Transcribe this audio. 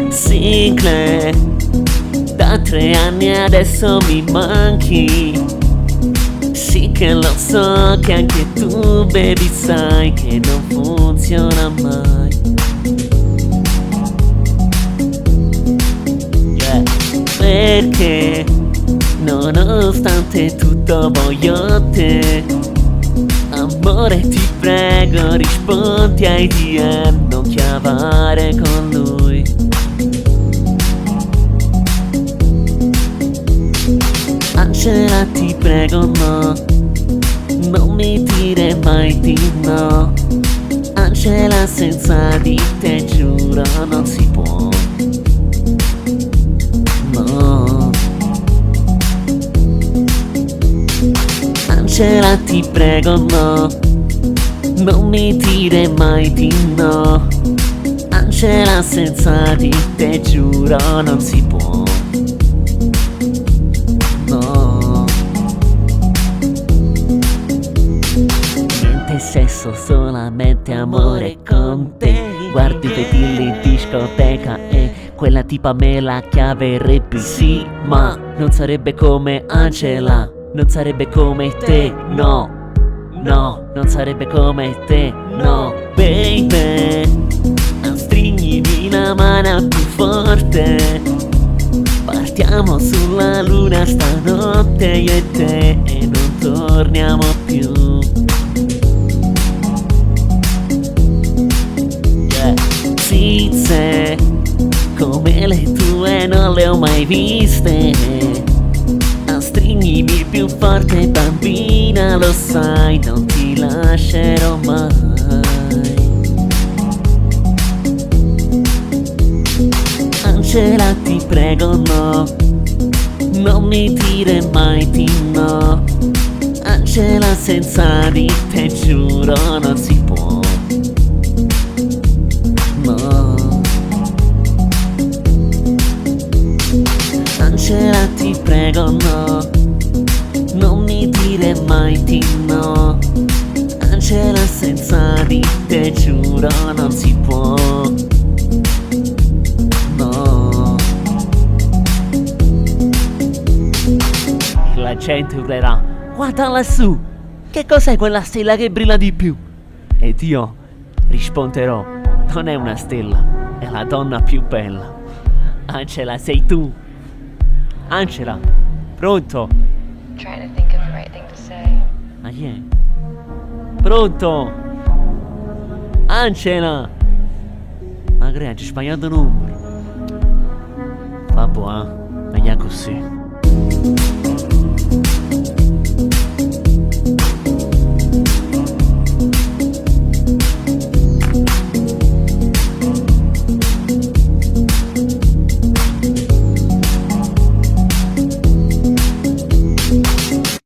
Single, da 3 anni adesso mi manchi. Sì che lo so che anche tu, baby, sai che non funziona mai. Yeah. Perché nonostante tutto voglio te. Amore, ti prego, rispondi ai DM, non chiavare con lui. Angela, ti prego, no, non mi dire mai di no. Angela, senza di te giuro non si può. No. Angela, ti prego, no, non mi dire mai di no. Angela, senza di te giuro non si può. No. Niente sesso, solamente amore con te. Guardi i fetilli in discoteca e quella tipa me la chiaverebbe, sì, ma non sarebbe come Angela. Non sarebbe come te, no, no, non sarebbe come te, no. Baby, stringimi la mano più forte. Partiamo sulla luna stanotte io e te e non torniamo più. Yeah. Zizze, come le tue non le ho mai viste. Stringimi più forte, bambina, lo sai, non ti lascerò mai. Angela, ti prego, no, non mi dire mai di no. Angela, senza di te giuro non si può. No. Angela, ti prego, no, non mi dire mai di no. Angela, senza di te giuro non si può. No. La gente urlerà: guarda lassù, che cos'è quella stella che brilla di più? Ed io risponderò: non è una stella, è la donna più bella. Angela, sei tu. Angela, pronto? Trying to think of the right thing to say. Ah, yeah. Pronto? Angela! Magari hai sbagliato numero. Vabbè, meglio così.